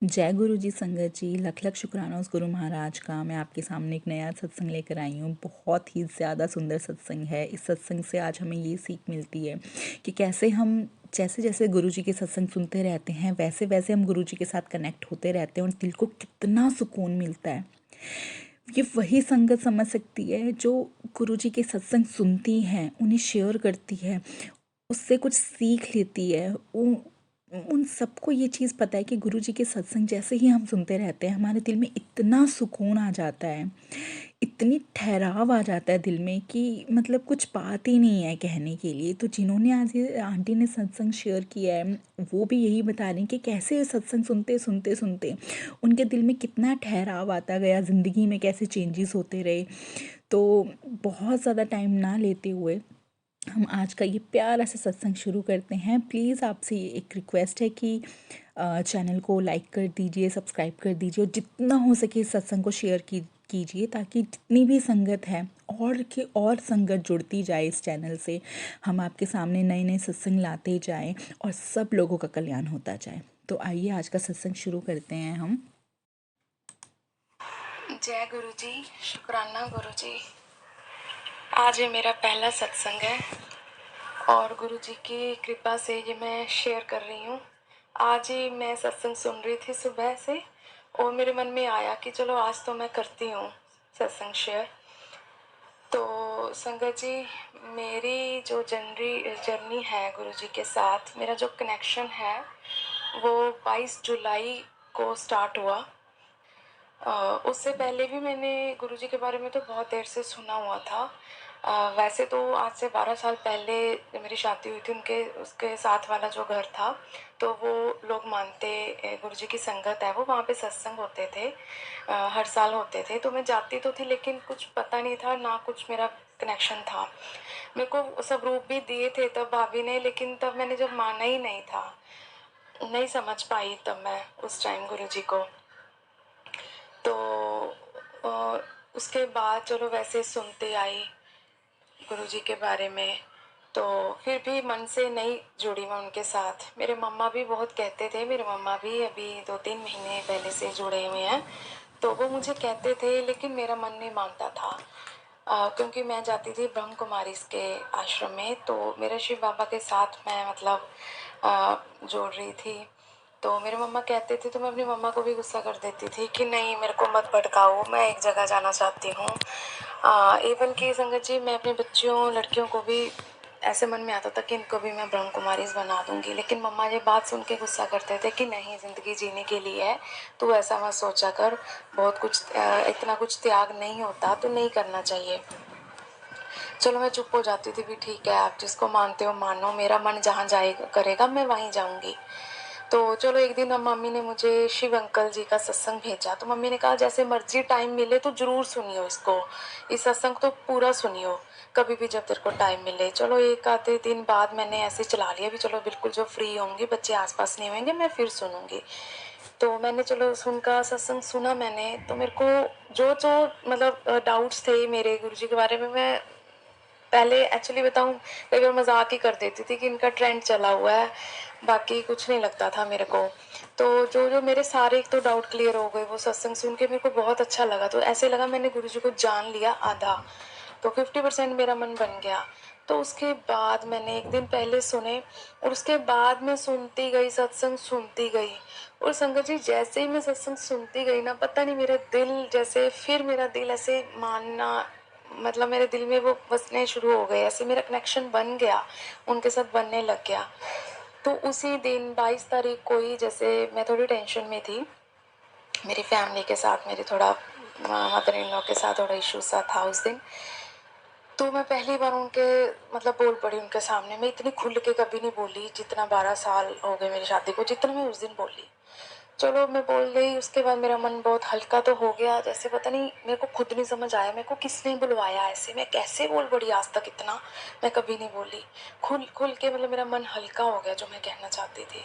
जय गुरु जी संगत जी, लख लख शुक्राना उस गुरु महाराज का। मैं आपके सामने एक नया सत्संग लेकर आई हूँ। बहुत ही ज़्यादा सुंदर सत्संग है। इस सत्संग से आज हमें ये सीख मिलती है कि कैसे हम जैसे जैसे गुरु जी के सत्संग सुनते रहते हैं वैसे वैसे हम गुरु जी के साथ कनेक्ट होते रहते हैं और दिल को कितना सुकून मिलता है। ये वही संगत समझ सकती है जो गुरु जी के सत्संग सुनती हैं, उन्हें शेयर करती है, उससे कुछ सीख लेती है। उन सबको ये चीज़ पता है कि गुरु जी के सत्संग जैसे ही हम सुनते रहते हैं हमारे दिल में इतना सुकून आ जाता है, इतनी ठहराव आ जाता है दिल में कि मतलब कुछ बात ही नहीं है कहने के लिए। तो जिन्होंने आज ये आंटी ने सत्संग शेयर किया है वो भी यही बता रही हैं कि कैसे सत्संग सुनते सुनते सुनते उनके दिल में कितना ठहराव आता गया, ज़िंदगी में कैसे चेंजेस होते रहे। तो बहुत ज़्यादा टाइम ना लेते हुए हम आज का ये प्यारा सा सत्संग शुरू करते हैं। प्लीज़ आपसे ये एक रिक्वेस्ट है कि चैनल को लाइक कर दीजिए, सब्सक्राइब कर दीजिए और जितना हो सके इस सत्संग को शेयर कीजिए ताकि जितनी भी संगत है और संगत जुड़ती जाए इस चैनल से। हम आपके सामने नए नए सत्संग लाते जाएं और सब लोगों का कल्याण होता जाए। तो आइए आज का सत्संग शुरू करते हैं हम। जय गुरु जी, शुक्राना गुरु जी। आज ये मेरा पहला सत्संग है और गुरु जी की कृपा से ये मैं शेयर कर रही हूँ। आज ही मैं सत्संग सुन रही थी सुबह से और मेरे मन में आया कि चलो आज तो मैं करती हूँ सत्संग शेयर। तो संगत जी, मेरी जो जर्नी है गुरु जी के साथ, मेरा जो कनेक्शन है वो 22 जुलाई को स्टार्ट हुआ। उससे पहले भी मैंने गुरुजी के बारे में तो बहुत देर से सुना हुआ था। वैसे तो आज से 12 साल पहले जब मेरी शादी हुई थी उनके उसके साथ वाला जो घर था, तो वो लोग मानते गुरुजी की संगत है, वो वहाँ पे सत्संग होते थे, हर साल होते थे। तो मैं जाती तो थी लेकिन कुछ पता नहीं था, ना कुछ मेरा कनेक्शन था। मेरे को सब रूप भी दिए थे तब भाभी ने, लेकिन तब मैंने जब माना ही नहीं था, नहीं समझ पाई तब मैं उस टाइम गुरुजी को। तो उसके बाद चलो वैसे सुनते आई गुरुजी के बारे में, तो फिर भी मन से नहीं जुड़ी मैं उनके साथ। मेरे मम्मा भी बहुत कहते थे, मेरे मम्मा भी अभी 2-3 महीने पहले से जुड़े हुए हैं, तो वो मुझे कहते थे लेकिन मेरा मन नहीं मानता था। क्योंकि मैं जाती थी ब्रह्म कुमारी के आश्रम में, तो मेरे शिव बाबा के साथ मैं मतलब जोड़ रही थी। तो मेरे मम्मा कहते थे, तो मैं अपनी मम्मा को भी गुस्सा कर देती थी कि नहीं मेरे को मत भटकाओ, मैं एक जगह जाना चाहती हूँ। इवन की संगत जी, मैं अपनी बच्चियों लड़कियों को भी ऐसे मन में आता था कि इनको भी मैं ब्रह्म कुमारीज बना दूंगी, लेकिन मम्मा ये बात सुन के गुस्सा करते थे कि नहीं, ज़िंदगी जीने के लिए है, तो ऐसा मत सोचा कर, बहुत कुछ इतना कुछ त्याग नहीं होता, तो नहीं करना चाहिए। चलो मैं चुप हो जाती थी, भी ठीक है आप जिसको मानते हो मानो, मेरा मन जहाँ जाए करेगा मैं वहीं जाऊंगी। तो चलो एक दिन मम्मी ने मुझे शिव अंकल जी का सत्संग भेजा, तो मम्मी ने कहा जैसे मर्जी टाइम मिले तो जरूर सुनियो इसको, इस सत्संग तो पूरा सुनियो कभी भी जब तेरे को टाइम मिले। चलो एक आधे दिन बाद मैंने ऐसे चला लिया भी चलो बिल्कुल जब फ्री होंगी, बच्चे आसपास नहीं होंगे, मैं फिर सुनूंगी। तो मैंने चलो सुनकर सत्संग सुना मैंने, तो मेरे को जो जो मतलब डाउट्स थे मेरे गुरुजी के बारे में, मैं पहले एक्चुअली बताऊं कई बार मजाक ही कर देती थी कि इनका ट्रेंड चला हुआ है, बाकी कुछ नहीं लगता था मेरे को। तो जो जो मेरे सारे एक तो डाउट क्लियर हो गए वो सत्संग सुन के, मेरे को बहुत अच्छा लगा। तो ऐसे लगा मैंने गुरुजी को जान लिया आधा, तो 50% मेरा मन बन गया। तो उसके बाद मैंने एक दिन पहले सुने और उसके बाद मैं सुनती गई, सत्संग सुनती गई। और संगत जी, जैसे ही मैं सत्संग सुनती गई ना, पता नहीं मेरा दिल जैसे, फिर मेरा दिल ऐसे मानना, मतलब मेरे दिल में वो बसने शुरू हो गए, ऐसे मेरा कनेक्शन बन गया, उनके साथ बनने लग गया। तो उसी दिन 22 तारीख को ही, जैसे मैं थोड़ी टेंशन में थी मेरी फैमिली के साथ, मेरे थोड़ा मदर इन लॉ के साथ थोड़ा इशू सा था उस दिन, तो मैं पहली बार उनके मतलब बोल पड़ी उनके सामने। मैं इतनी खुल के कभी नहीं बोली, जितना 12 साल हो गए मेरी शादी को, जितना मैं उस दिन बोली। चलो मैं बोल गई, उसके बाद मेरा मन बहुत हल्का तो हो गया, जैसे पता नहीं मेरे को खुद नहीं समझ आया मेरे को किसने बुलवाया, ऐसे मैं कैसे बोल पड़ी, आज तक इतना मैं कभी नहीं बोली खुल खुल के, मतलब मेरा मन हल्का हो गया जो मैं कहना चाहती थी।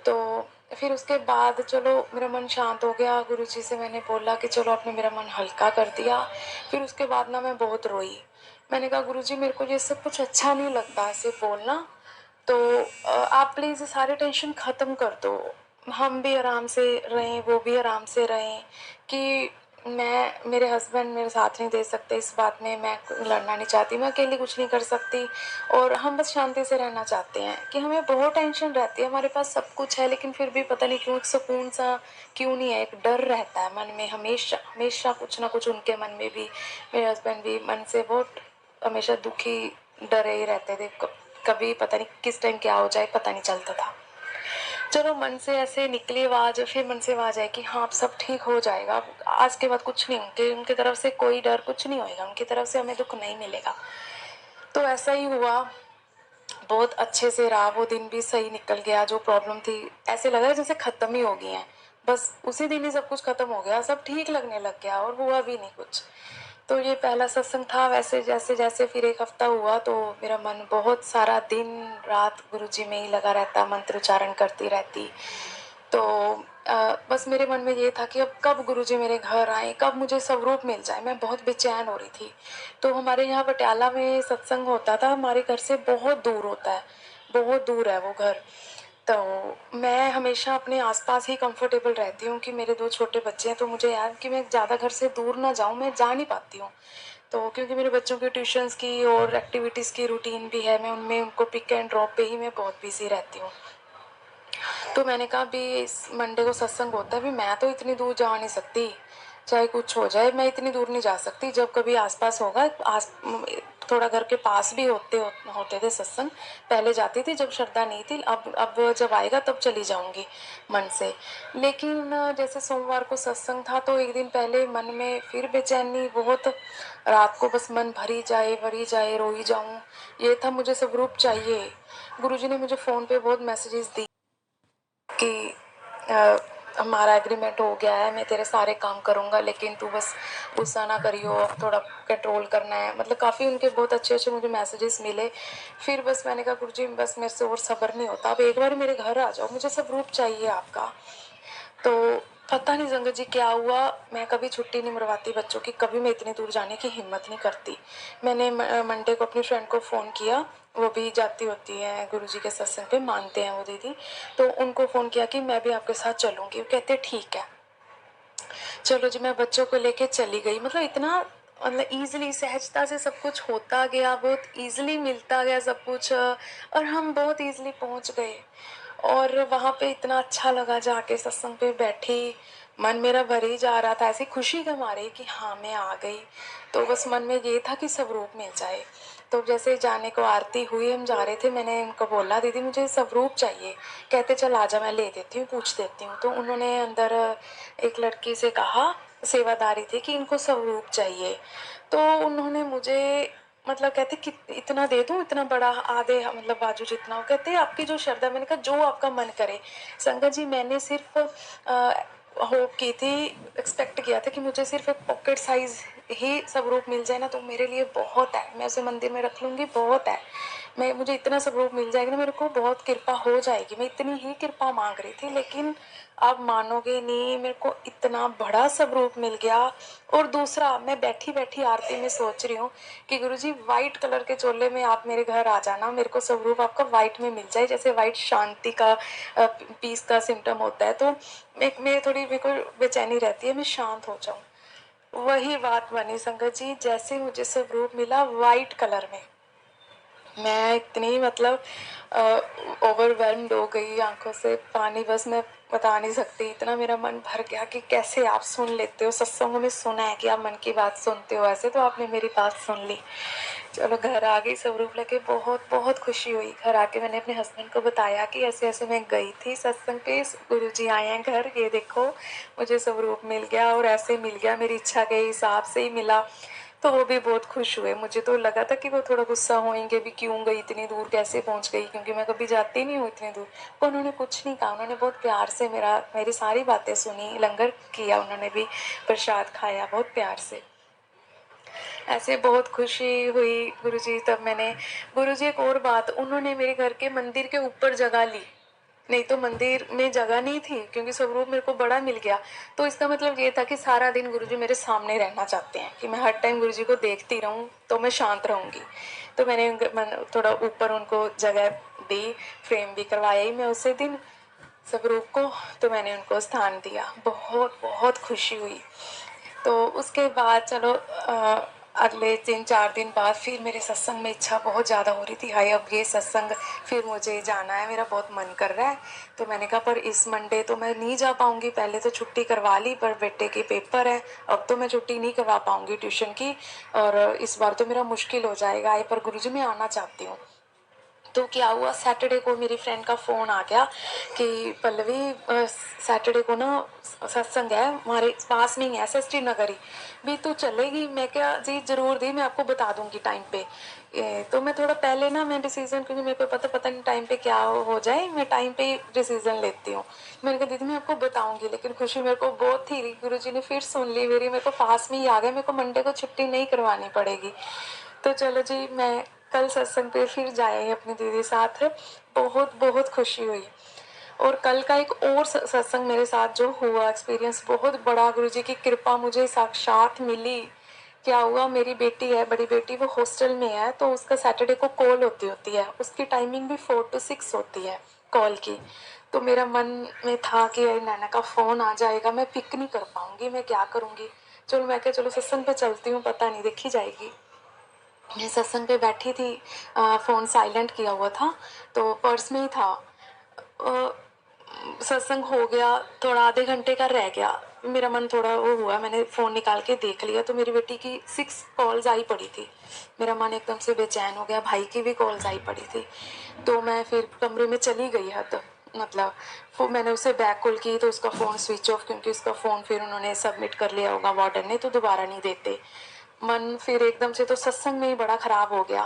तो फिर उसके बाद चलो मेरा मन शांत हो गया, गुरुजी से मैंने बोला कि चलो आपने मेरा मन हल्का कर दिया। फिर उसके बाद ना मैं बहुत रोई, मैंने कहा गुरुजी मेरे को ये सब कुछ अच्छा नहीं लगता ऐसे बोलना, तो आप प्लीज़ सारे टेंशन ख़त्म कर दो, हम भी आराम से रहें, वो भी आराम से रहें, कि मेरे हस्बैंड मेरे साथ नहीं दे सकते इस बात में, मैं लड़ना नहीं चाहती, मैं अकेली कुछ नहीं कर सकती, और हम बस शांति से रहना चाहते हैं। कि हमें बहुत टेंशन रहती है, हमारे पास सब कुछ है लेकिन फिर भी पता नहीं क्यों एक सुकून सा क्यों नहीं है, एक डर रहता है मन में हमेशा हमेशा, कुछ ना कुछ उनके मन में भी, मेरे हस्बैंड भी मन से बहुत हमेशा दुखी डरे ही रहते थे। कभी पता नहीं किस टाइम क्या हो जाए पता नहीं चलता था। चलो मन से ऐसे निकली आवाज, फिर मन से आवाज आई कि हाँ अब सब ठीक हो जाएगा, आज के बाद कुछ नहीं, उनके तरफ से कोई डर, कुछ नहीं होएगा, उनकी तरफ से हमें दुख नहीं मिलेगा। तो ऐसा ही हुआ, बहुत अच्छे से रहा, वो दिन भी सही निकल गया। जो प्रॉब्लम थी ऐसे लगा जैसे खत्म ही हो गई है, बस उसी दिन ही सब कुछ खत्म हो गया, सब ठीक लगने लग गया और हुआ भी नहीं कुछ। तो ये पहला सत्संग था। वैसे जैसे जैसे फिर एक हफ्ता हुआ तो मेरा मन बहुत सारा दिन रात गुरुजी में ही लगा रहता, मंत्र उच्चारण करती रहती। तो बस मेरे मन में ये था कि अब कब गुरुजी मेरे घर आए, कब मुझे स्वरूप मिल जाए, मैं बहुत बेचैन हो रही थी। तो हमारे यहाँ पटियाला में सत्संग होता था, हमारे घर से बहुत दूर होता है, बहुत दूर है वो घर। तो मैं हमेशा अपने आसपास ही कंफर्टेबल रहती हूँ कि मेरे 2 छोटे बच्चे हैं, तो मुझे यार कि मैं ज़्यादा घर से दूर ना जाऊँ, मैं जा नहीं पाती हूँ। तो क्योंकि मेरे बच्चों की ट्यूशन्स की और एक्टिविटीज़ की रूटीन भी है, मैं उनमें उनको पिक एंड ड्रॉप पे ही मैं बहुत बिजी रहती हूँ। तो मैंने कहा भी इस मंडे को सत्संग होता है, भी मैं तो इतनी दूर जा नहीं सकती, चाहे कुछ हो जाए मैं इतनी दूर नहीं जा सकती। जब कभी आसपास होगा, थोड़ा घर के पास भी होते थे सत्संग, पहले जाती थी जब श्रद्धा नहीं थी, अब जब आएगा तब चली जाऊंगी मन से। लेकिन जैसे सोमवार को सत्संग था तो एक दिन पहले मन में फिर बेचैनी बहुत, रात को बस मन भरी जाए रो ही जाऊं, ये था, मुझे स्वरूप चाहिए। गुरुजी ने मुझे फ़ोन पे बहुत मैसेजेस दी कि हमारा एग्रीमेंट हो गया है, मैं तेरे सारे काम करूँगा लेकिन तू बस गुस्सा ना करियो, अब थोड़ा कंट्रोल करना है। मतलब काफ़ी उनके बहुत अच्छे अच्छे मुझे मैसेजेस मिले। फिर बस मैंने कहा गुरुजी बस मेरे से और सब्र नहीं होता, अब एक बार मेरे घर आ जाओ, मुझे सब रूप चाहिए आपका। तो पता नहीं संगत जी क्या हुआ, मैं कभी छुट्टी नहीं मरवाती बच्चों की, कभी मैं इतनी दूर जाने की हिम्मत नहीं करती। मैंने मंडे को अपनी फ्रेंड को फ़ोन किया, वो भी जाती होती है गुरुजी के सत्संग पे, मानते हैं वो दीदी, तो उनको फ़ोन किया कि मैं भी आपके साथ चलूँगी। वो कहते ठीक है चलो जी। मैं बच्चों को लेके चली गई, मतलब इतना मतलब ईजिली सहजता से सब कुछ होता गया, बहुत ईजिली मिलता गया सब कुछ, और हम बहुत ईजिली पहुंच गए। और वहाँ पे इतना अच्छा लगा, जाके सत्संग पे बैठी, मन मेरा भर ही जा रहा था ऐसी खुशी के मारे कि हाँ मैं आ गई। तो बस मन में ये था कि स्वरूप मिल जाए। तो जैसे जाने को आरती हुई, हम जा रहे थे, मैंने उनको बोला दीदी मुझे स्वरूप चाहिए। कहते चल आजा मैं ले देती हूँ, पूछ देती हूँ। तो उन्होंने अंदर एक लड़की से कहा, सेवादारी थे, कि इनको स्वरूप चाहिए। तो उन्होंने मुझे मतलब कहते कि इतना दे दूं, इतना बड़ा, आधे मतलब बाजू जितना। वो कहते आपकी जो श्रद्धा, मैंने कहा जो आपका मन करे। संगत जी मैंने सिर्फ होप की थी, एक्सपेक्ट किया था कि मुझे सिर्फ एक पॉकेट साइज ही स्वरूप मिल जाए ना तो मेरे लिए बहुत है, मैं उसे मंदिर में रख लूँगी, बहुत है। मुझे इतना स्वरूप मिल जाएगा ना, मेरे को बहुत कृपा हो जाएगी। मैं इतनी ही कृपा मांग रही थी, लेकिन आप मानोगे नहीं, मेरे को इतना बड़ा स्वरूप मिल गया। और दूसरा, मैं बैठी बैठी आरती में सोच रही हूँ कि गुरुजी वाइट कलर के चोले में आप मेरे घर आ जाना, मेरे को स्वरूप आपका वाइट में मिल जाए, जैसे वाइट शांति का पीस का सिम्टम होता है। तो मेरे को बेचैनी रहती है, मैं शांत हो जाऊं। वही बात बनी संगत जी, जैसे मुझे स्वरूप मिला वाइट कलर में, मैं इतनी मतलब ओवरवेलम्ड हो गई, आंखों से पानी, बस मैं बता नहीं सकती, इतना मेरा मन भर गया कि कैसे आप सुन लेते हो। सत्संगों में सुना है कि आप मन की बात सुनते हो, ऐसे तो आपने मेरी बात सुन ली। चलो घर आ गई, स्वरूप लेके बहुत बहुत खुशी हुई। घर आके मैंने अपने हस्बैंड को बताया कि ऐसे ऐसे मैं गई थी सत्संग पे, गुरुजी आए हैं घर, ये देखो मुझे स्वरूप मिल गया, और ऐसे मिल गया, मेरी इच्छा के हिसाब से ही मिला। तो वो भी बहुत खुश हुए। मुझे तो लगा था कि वो थोड़ा गुस्सा होंगे भी, क्यों गई इतनी दूर, कैसे पहुंच गई, क्योंकि मैं कभी जाती नहीं हूँ इतनी दूर। पर उन्होंने कुछ नहीं कहा, उन्होंने बहुत प्यार से मेरी सारी बातें सुनी, लंगर किया उन्होंने भी, प्रसाद खाया बहुत प्यार से। ऐसे बहुत खुशी हुई गुरुजी। तब मैंने गुरुजी, एक और बात, उन्होंने मेरे घर के मंदिर के ऊपर जगह ली, नहीं तो मंदिर में जगह नहीं थी, क्योंकि स्वरूप मेरे को बड़ा मिल गया। तो इसका मतलब ये था कि सारा दिन गुरुजी मेरे सामने रहना चाहते हैं, कि मैं हर टाइम गुरुजी को देखती रहूं तो मैं शांत रहूंगी। तो मैंने थोड़ा ऊपर उनको जगह दी, फ्रेम भी करवाया ही मैं उसी दिन। सब रूप को, तो मैंने उनको स्थान दिया। बहुत बहुत खुशी हुई। तो उसके बाद चलो अगले 3-4 दिन बाद फिर मेरे सत्संग में इच्छा बहुत ज़्यादा हो रही थी, हाय अब ये सत्संग फिर मुझे जाना है, मेरा बहुत मन कर रहा है। तो मैंने कहा पर इस मंडे तो मैं नहीं जा पाऊँगी, पहले तो छुट्टी करवा ली पर बेटे के पेपर है, अब तो मैं छुट्टी नहीं करवा पाऊँगी ट्यूशन की, और इस बार तो मेरा मुश्किल हो जाएगा। आए पर गुरुजी मैं आना चाहती हूँ। तो क्या हुआ, सैटरडे को मेरी फ्रेंड का फ़ोन आ गया कि पल्लवी सैटरडे को ना सत्संग है हमारे पास में ही है, एसएसटी नगर ही, भी तू चलेगी? मैं क्या जी ज़रूर दी, मैं आपको बता दूंगी टाइम पे। तो मैं थोड़ा पहले ना मैं डिसीज़न, क्योंकि मेरे को पता नहीं टाइम पे क्या हो जाए, मैं टाइम पे डिसीज़न लेती हूँ। मैंने कहा दीदी मैं आपको बताऊंगी, लेकिन खुशी मेरे को बहुत थी, गुरुजी ने फिर सुन ली मेरी, मेरे को पास में ही आ गया, मेरे को मंडे को छुट्टी नहीं करवानी पड़ेगी। तो चलो जी, मैं कल सत्संग पे फिर जाए अपनी दीदी साथ, बहुत बहुत खुशी हुई। और कल का एक और सत्संग मेरे साथ जो हुआ, एक्सपीरियंस बहुत बड़ा, गुरुजी की कृपा मुझे साक्षात मिली। क्या हुआ, मेरी बेटी है, बड़ी बेटी, वो हॉस्टल में है, तो उसका सैटरडे को कॉल होती है, उसकी टाइमिंग भी 4 to 6 होती है कॉल की। तो मेरा मन में था कि नैना का फ़ोन आ जाएगा, मैं पिक नहीं कर पाऊंगी, मैं क्या करूंगी। चलो मैं क्या, चलो सत्संग पे चलती हूँ, पता नहीं देखी जाएगी। मैं सत्संग पे बैठी थी, फ़ोन साइलेंट किया हुआ था, तो पर्स में ही था। सत्संग हो गया, थोड़ा आधे घंटे का रह गया, मेरा मन थोड़ा वो हुआ, मैंने फ़ोन निकाल के देख लिया तो मेरी बेटी की 6 कॉल्स आई पड़ी थी। मेरा मन एकदम से बेचैन हो गया, भाई की भी कॉल्स आई पड़ी थी। तो मैं फिर कमरे में चली गई हद, मतलब मैंने उसे बैक कॉल की तो उसका फ़ोन स्विच ऑफ, क्योंकि उसका फ़ोन फिर उन्होंने सबमिट कर लिया होगा वार्डन ने, तो दोबारा नहीं देते। मन फिर एकदम से तो सत्संग में ही बड़ा खराब हो गया।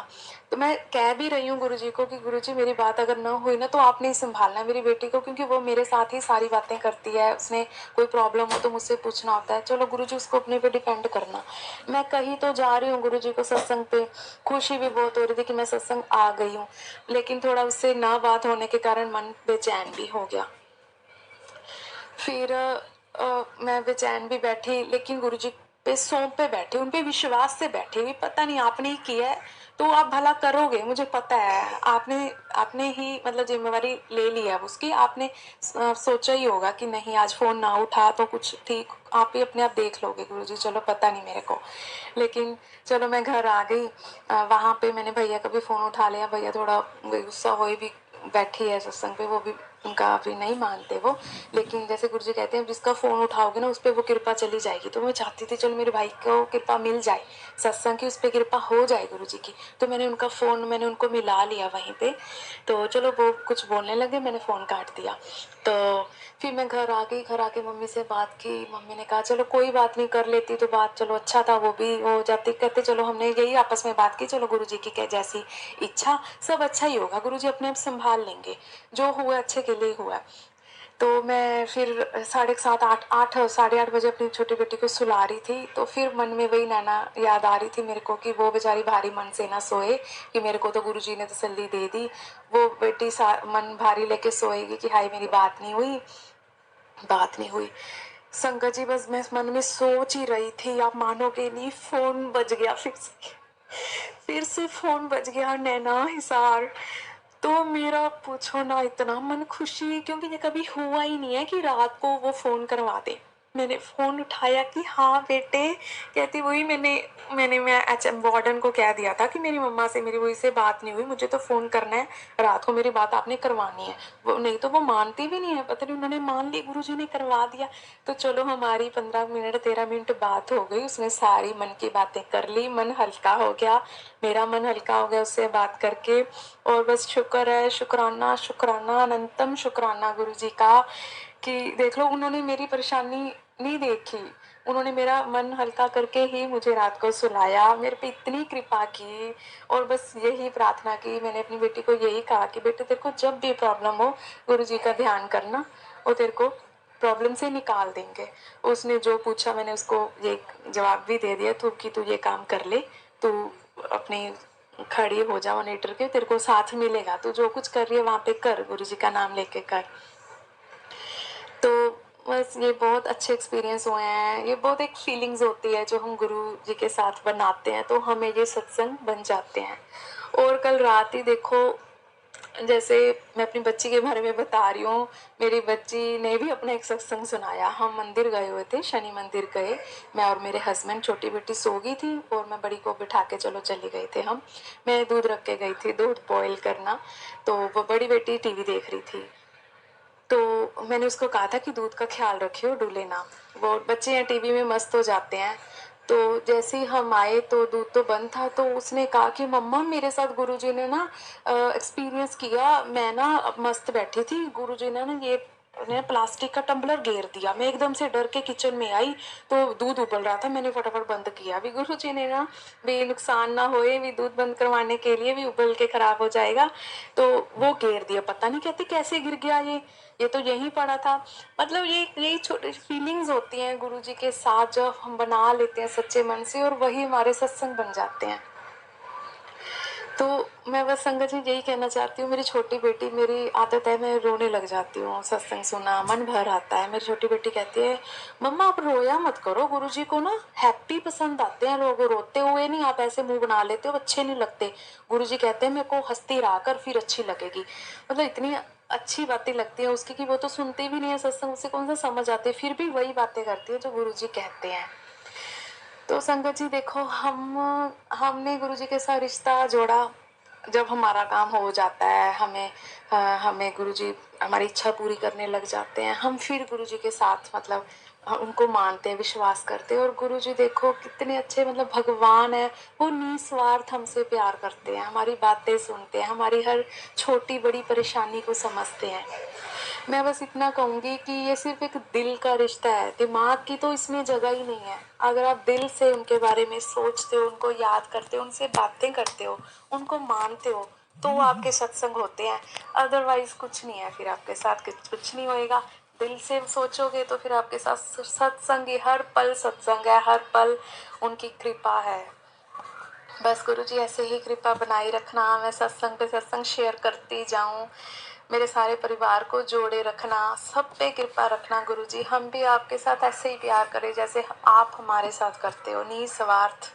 तो मैं कह भी रही हूँ गुरुजी को कि गुरुजी मेरी बात अगर ना हुई ना तो आपने ही संभालना है मेरी बेटी को, क्योंकि वो मेरे साथ ही सारी बातें करती है, उसने कोई प्रॉब्लम हो तो मुझसे पूछना होता है। चलो गुरुजी उसको अपने पे डिपेंड करना। मैं कहीं तो जा रही हूँ गुरुजी को सत्संग पे, खुशी भी बहुत हो रही थी कि मैं सत्संग आ गई हूँ, लेकिन थोड़ा उससे ना बात होने के कारण मन बेचैन भी हो गया। फिर मैं बेचैन भी बैठी, लेकिन गुरुजी पे सौंप पे बैठी, उन पे विश्वास से बैठी हुई, पता नहीं आपने ही किया है तो आप भला करोगे, मुझे पता है आपने आपने ही मतलब जिम्मेवारी ले ली है उसकी, आपने सोचा ही होगा कि नहीं आज फ़ोन ना उठा तो कुछ ठीक, आप ही अपने आप देख लोगे गुरुजी, चलो पता नहीं मेरे को। लेकिन चलो मैं घर आ गई, वहाँ पे मैंने भैया का भी फ़ोन उठा लिया, भैया थोड़ा गुस्सा हुए भी, बैठी है सत्संग पे, वो भी उनका अभी नहीं मानते वो, लेकिन जैसे गुरुजी कहते हैं जिसका फ़ोन उठाओगे ना उस पर वो कृपा चली जाएगी। तो मैं चाहती थी चलो मेरे भाई को कृपा मिल जाए, सत्संग की उस पर कृपा हो जाए गुरुजी की। तो मैंने उनका फ़ोन, मैंने उनको मिला लिया वहीं पे। तो चलो वो कुछ बोलने लगे, मैंने फ़ोन काट दिया। तो फिर मैं घर आ गई, घर आके मम्मी से बात की, मम्मी ने कहा चलो कोई बात नहीं, कर लेती तो बात, चलो अच्छा था वो भी हो जाती, कहते चलो हमने यही आपस में बात की, चलो गुरुजी की क्या जैसी इच्छा, सब अच्छा ही होगा, गुरुजी अपने आप संभाल लेंगे, जो हुआ अच्छे के लिए हुआ। तो मैं फिर 7:30 8 8:30 बजे अपनी छोटी बेटी को सुला रही थी, तो फिर मन में वही नैना याद आ रही थी मेरे को कि वो बेचारी भारी मन से ना सोए, कि मेरे को तो गुरुजी ने तसल्ली दे दी, वो बेटी मन भारी लेके सोएगी कि हाय मेरी बात नहीं हुई, बात नहीं हुई। संगत जी बस मैं मन में सोच ही रही थी, आप मानोगे नहीं, फोन बज गया, फिर से फोन बज गया, नैना हिसार। तो मेरा पूछो ना, इतना मन खुशी, क्योंकि ये कभी हुआ ही नहीं है कि रात को वो फोन करवा दे। मैंने फोन उठाया कि हाँ बेटे, कहती वही मैं एचएम वार्डन को कह दिया था कि मेरी मम्मा से मेरी वही से बात नहीं हुई, मुझे तो फोन करना है, रात को मेरी बात आपने करवानी है। वो नहीं तो वो मानती भी नहीं है, पता नहीं उन्होंने मान ली, गुरुजी ने करवा दिया। तो चलो हमारी 15 मिनट 13 मिनट बात हो गई, उसने सारी मन की बातें कर ली, मन हल्का हो गया, मेरा मन हल्का हो गया उससे बात करके। और बस शुक्र है, शुक्राना शुक्राना अनंतम शुक्राना गुरुजी का, कि देख लो उन्होंने मेरी परेशानी नहीं देखी, उन्होंने मेरा मन हल्का करके ही मुझे रात को सुलाया, मेरे पे इतनी कृपा की। और बस यही प्रार्थना की मैंने अपनी बेटी को, यही कहा कि बेटे तेरे को जब भी प्रॉब्लम हो गुरुजी का ध्यान करना, वो तेरे को प्रॉब्लम से निकाल देंगे। उसने जो पूछा मैंने उसको ये जवाब भी दे दिया, तू कि तू ये काम कर ले, तू अपनी खड़ी हो जा मॉनिटर के, तेरे को साथ मिलेगा, तू जो कुछ कर रही है वहां पे कर, गुरुजी का नाम लेके कर। तो बस ये बहुत अच्छे एक्सपीरियंस हुए हैं, ये बहुत एक फीलिंग्स होती है जो हम गुरु जी के साथ बनाते हैं, तो हमें ये सत्संग बन जाते हैं। और कल रात ही देखो जैसे मैं अपनी बच्ची के बारे में बता रही हूँ, मेरी बच्ची ने भी अपना एक सत्संग सुनाया। हम मंदिर गए हुए थे, शनि मंदिर गए, मैं और मेरे हस्बैंड। छोटी बेटी सो गई थी और मैं बड़ी को बिठा के चलो चले गए थे हम। मैं दूध रख के गई थी, दूध बॉयल करना, तो वो बड़ी बेटी टीवी देख रही थी। तो मैंने उसको कहा था कि दूध का ख्याल रखियो, डूले ना। वो बच्चे हैं टीवी में मस्त हो जाते हैं। तो जैसे ही हम आए तो दूध तो बंद था, तो उसने कहा कि मम्मा मेरे साथ गुरुजी ने ना एक्सपीरियंस किया, मैं ना मस्त बैठी थी, गुरुजी ने ना ये ने प्लास्टिक का टम्बलर घेर दिया। मैं एकदम से डर के किचन में आई तो दूध उबल रहा था, मैंने फटाफट बंद किया। अभी गुरुजी ने ना भी नुकसान ना होए, भी दूध बंद करवाने के लिए भी उबल के खराब हो जाएगा, तो वो घेर दिया। पता नहीं कहते कैसे गिर गया ये तो यहीं पड़ा था। मतलब ये छोटी फीलिंग्स होती हैं गुरुजी के साथ जब हम बना लेते हैं सच्चे मन से, और वही हमारे सत्संग बन जाते हैं। तो मैं बस संगत जी यही कहना चाहती हूँ, मेरी छोटी बेटी, मेरी आदत है मैं रोने लग जाती हूँ, सत्संग सुना मन भर आता है। मेरी छोटी बेटी कहती है मम्मा आप रोया मत करो, गुरुजी को ना हैप्पी पसंद आते हैं लोग, रोते हुए नहीं आप ऐसे मुंह बना लेते हो, अच्छे नहीं लगते। गुरुजी कहते हैं मेरे को हंसती रहा कर फिर अच्छी लगेगी। मतलब इतनी अच्छी बातें लगती है उसकी कि वो तो सुनती भी नहीं है सत्संग, उसे कौन सा समझ आती है, फिर भी वही बातें करती है जो गुरुजी कहते हैं। तो संगत जी देखो, हमने गुरुजी के साथ रिश्ता जोड़ा। जब हमारा काम हो जाता है, हमें गुरुजी हमारी इच्छा पूरी करने लग जाते हैं, हम फिर गुरुजी के साथ मतलब उनको मानते हैं, विश्वास करते हैं। और गुरुजी देखो कितने अच्छे, मतलब भगवान है, वो निस्वार्थ हमसे प्यार करते हैं, हमारी बातें सुनते हैं, हमारी हर छोटी बड़ी परेशानी को समझते हैं। मैं बस इतना कहूँगी कि ये सिर्फ एक दिल का रिश्ता है, दिमाग की तो इसमें जगह ही नहीं है। अगर आप दिल से उनके बारे में सोचते हो, उनको याद करते हो, उनसे बातें करते हो, उनको मानते हो, तो वो आपके सत्संग होते हैं। अदरवाइज कुछ नहीं है, फिर आपके साथ कुछ नहीं होएगा। दिल से सोचोगे तो फिर आपके साथ सत्संग ही, हर पल सत्संग है, हर पल उनकी कृपा है। बस गुरुजी ऐसे ही कृपा बनाए रखना, मैं सत्संग पे सत्संग शेयर करती जाऊं, मेरे सारे परिवार को जोड़े रखना, सब पे कृपा रखना गुरुजी। हम भी आपके साथ ऐसे ही प्यार करें जैसे आप हमारे साथ करते हो, निस्वार्थ।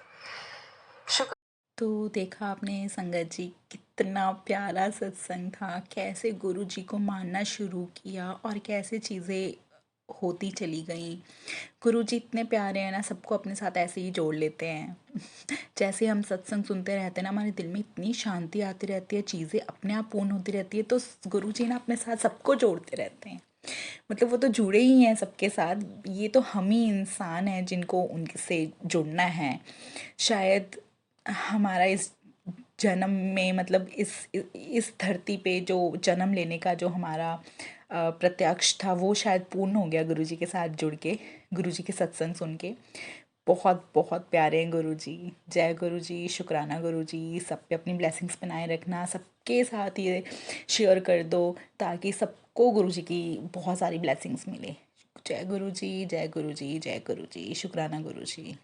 शुक्र। तो देखा आपने संगत जी, कितना प्यारा सत्संग था, कैसे गुरु जी को मानना शुरू किया और कैसे चीज़ें होती चली गईं। गुरु जी इतने प्यारे हैं ना, सबको अपने साथ ऐसे ही जोड़ लेते हैं। जैसे हम सत्संग सुनते रहते हैं ना, हमारे दिल में इतनी शांति आती रहती है, चीज़ें अपने आप पूर्ण होती रहती है। तो गुरु जी ना अपने साथ सबको जोड़ते रहते हैं, मतलब वो तो जुड़े ही हैं सबके साथ। ये तो हम ही इंसान हैं जिनको उनसे जुड़ना है। शायद हमारा इस जन्म में, मतलब इस धरती पे जो जन्म लेने का जो हमारा प्रत्यक्ष था, वो शायद पूर्ण हो गया गुरुजी के साथ जुड़ के, गुरुजी के सत्संग सुन के। बहुत बहुत प्यारे हैं गुरुजी। जय गुरुजी, शुक्राना गुरुजी। सब पे अपनी ब्लेसिंग्स बनाए रखना, सबके साथ ये शेयर कर दो ताकि सबको गुरुजी की बहुत सारी ब्लेसिंग्स मिले। जय गुरुजी, जय गुरुजी, जय गुरुजी, शुक्राना गुरुजी।